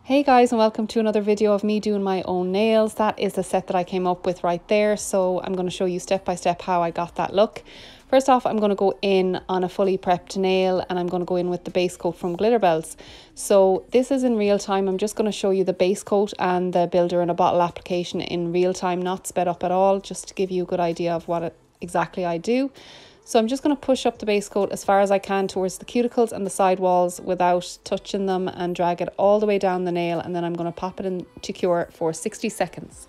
Hey guys, and welcome to another video of me doing my own nails. That is the set that I came up with right there. So I'm going to show you step by step how I got that look. First off, I'm going to go in on a fully prepped nail and I'm going to go in with the base coat from Glitterbels. So this is in real time. I'm just going to show you the base coat and the builder in a bottle application in real time, not sped up at all, just to give you a good idea of what exactly I do. So I'm just going to push up the base coat as far as I can towards the cuticles and the side walls without touching them and drag it all the way down the nail, and then I'm going to pop it into cure for 60 seconds.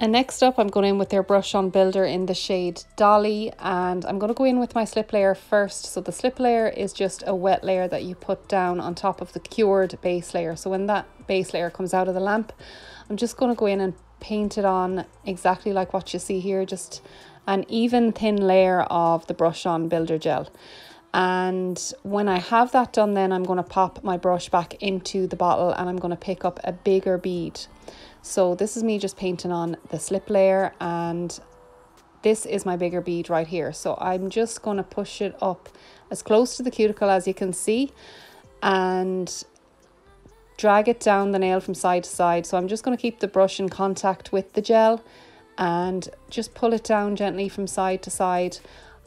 And next up, I'm going in with their brush on builder in the shade Dolly, and I'm going to go in with my slip layer first. So the slip layer is just a wet layer that you put down on top of the cured base layer. So when that base layer comes out of the lamp, I'm just going to go in and paint it on exactly like what you see here, just an even thin layer of the brush on builder gel. And when I have that done, then I'm going to pop my brush back into the bottle and I'm going to pick up a bigger bead. So this is me just painting on the slip layer, and this is my bigger bead right here. So I'm just going to push it up as close to the cuticle as you can see and drag it down the nail from side to side. So I'm just going to keep the brush in contact with the gel and just pull it down gently from side to side.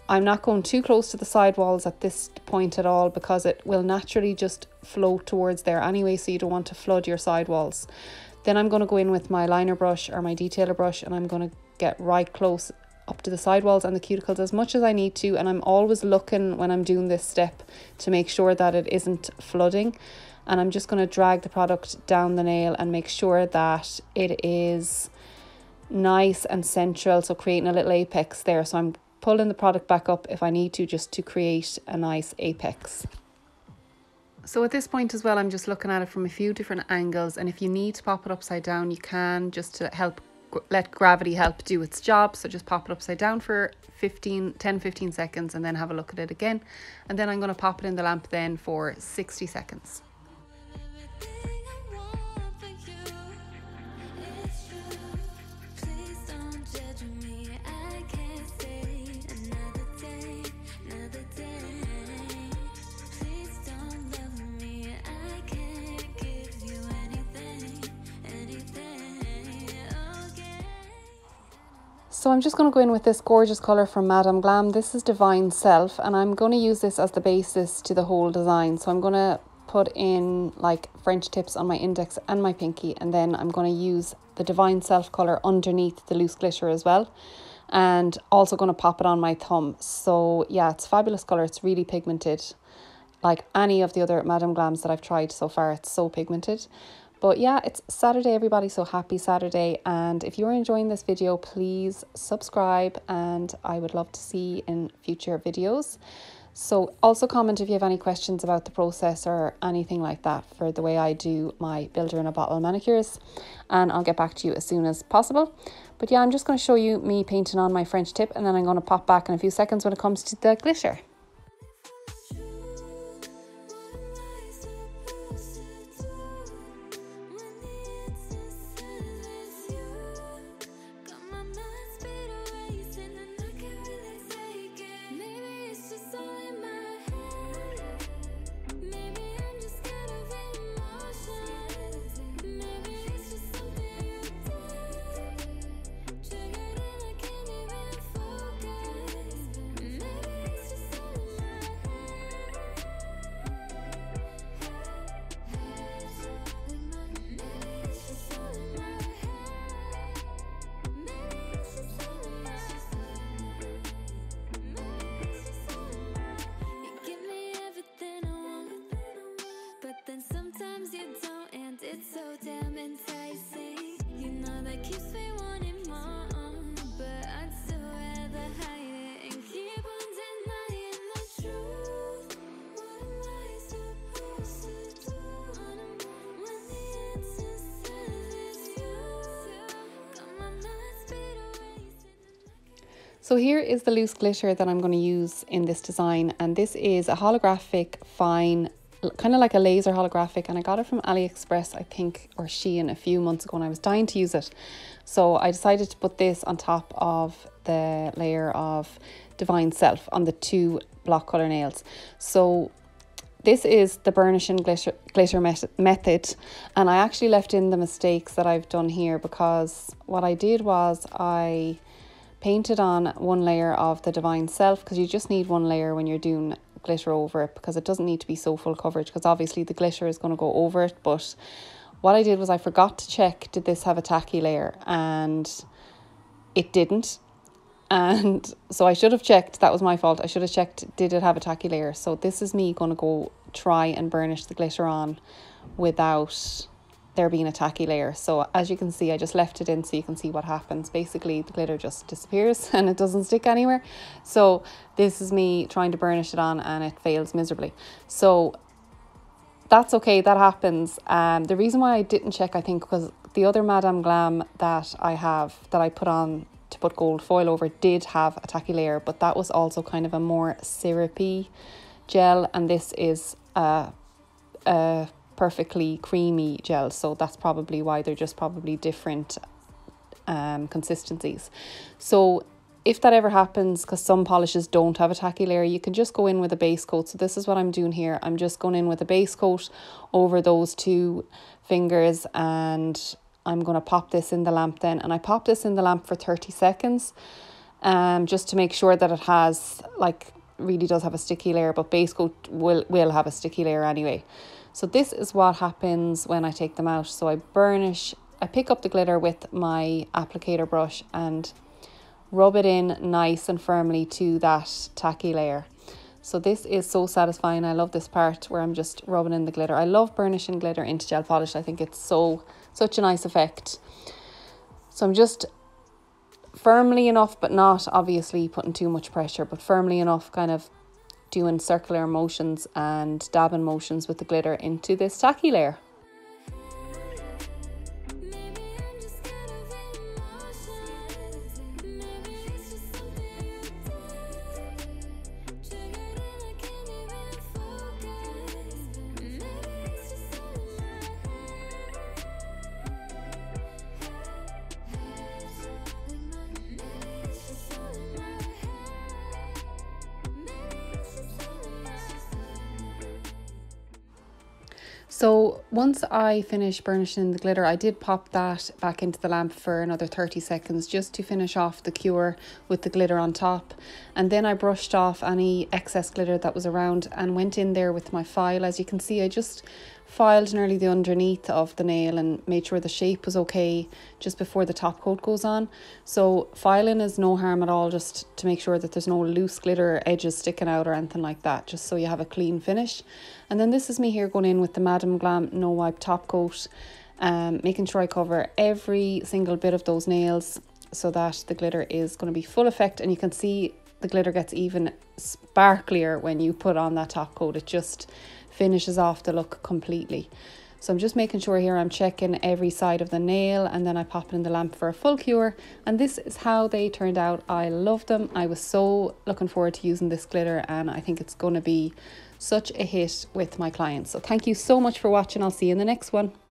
I'm not going too close to the side walls at this point at all because it will naturally just float towards there anyway, so you don't want to flood your side walls. Then I'm going to go in with my liner brush or my detailer brush and I'm going to get right close up to the side walls and the cuticles as much as I need to. And I'm always looking when I'm doing this step to make sure that it isn't flooding. And I'm just going to drag the product down the nail and make sure that it is nice and central, so creating a little apex there. So I'm pulling the product back up if I need to, just to create a nice apex. So at this point as well, I'm just looking at it from a few different angles, and if you need to pop it upside down, you can, just to help let gravity help do its job. So just pop it upside down for 10-15 seconds and then have a look at it again. And then I'm going to pop it in the lamp then for 60 seconds. So I'm just going to go in with this gorgeous colour from Madame Glam. This is Divine Self, and I'm going to use this as the basis to the whole design. So I'm going to put in like French tips on my index and my pinky, and then I'm going to use the Divine Self colour underneath the loose glitter as well, and also going to pop it on my thumb. So yeah, it's a fabulous colour. It's really pigmented, like any of the other Madame Glams that I've tried so far. It's so pigmented. But yeah, it's Saturday, everybody, so happy Saturday. And if you're enjoying this video, please subscribe, and I would love to see you in future videos. So also comment if you have any questions about the process or anything like that for the way I do my builder in a bottle manicures, and I'll get back to you as soon as possible. But yeah, I'm just going to show you me painting on my French tip, and then I'm going to pop back in a few seconds when it comes to the glitter. It's so damn enticing. You know that keeps me wanting more, but I'd still rather hide it and keep on denying the truth. What am I supposed to do when the answer says it's you? Got my mind speed erasing. So here is the loose glitter that I'm going to use in this design, and this is a holographic fine kind of like a laser holographic, and I got it from AliExpress, I think, or Shein a few months ago, and I was dying to use it. So I decided to put this on top of the layer of Divine Self on the 2 block colour nails. So this is the burnish and glitter method, and I actually left in the mistakes that I've done here, because what I did was I painted on 1 layer of the Divine Self, because you just need 1 layer when you're doing glitter over it, because it doesn't need to be so full coverage, because obviously the glitter is going to go over it. But what I did was I forgot to check, did this have a tacky layer, and it didn't. And so I should have checked, that was my fault. I should have checked, did it have a tacky layer? So this is me going to go try and burnish the glitter on without there being a tacky layer. So as you can see, I just left it in so you can see what happens. Basically the glitter just disappears and it doesn't stick anywhere. So this is me trying to burnish it on and it fails miserably. So that's okay, that happens. The reason why I didn't check, I think, because the other Madame Glam that I have, that I put on to put gold foil over, did have a tacky layer, but that was also kind of a more syrupy gel, and this is a perfectly creamy gel, so that's probably why they're just probably different consistencies. So if that ever happens, because some polishes don't have a tacky layer, you can just go in with a base coat. So this is what I'm doing here. I'm just going in with a base coat over those 2 fingers, and I'm going to pop this in the lamp then. And I pop this in the lamp for 30 seconds just to make sure that it has, like, really does have a sticky layer, but base coat will have a sticky layer anyway. So this is what happens when I take them out. So I burnish, I pick up the glitter with my applicator brush and rub it in nice and firmly to that tacky layer. So this is so satisfying. I love this part where I'm just rubbing in the glitter. I love burnishing glitter into gel polish. I think it's such a nice effect. So I'm just firmly enough, but not obviously putting too much pressure, but firmly enough, kind of doing circular motions and dabbing motions with the glitter into this tacky layer. So once I finished burnishing the glitter, I did pop that back into the lamp for another 30 seconds just to finish off the cure with the glitter on top. And then I brushed off any excess glitter that was around and went in there with my file. As you can see, I just filed nearly the underneath of the nail and made sure the shape was okay just before the top coat goes on. So filing is no harm at all, just to make sure that there's no loose glitter edges sticking out or anything like that, just so you have a clean finish. And then this is me here going in with the Madame Glam No Wipe top coat, making sure I cover every single bit of those nails so that the glitter is going to be full effect. And you can see the glitter gets even sparklier when you put on that top coat. It just finishes off the look completely. So I'm just making sure here I'm checking every side of the nail, and then I pop it in the lamp for a full cure. And this is how they turned out. I love them. I was so looking forward to using this glitter, and I think it's going to be such a hit with my clients. So thank you so much for watching. I'll see you in the next one.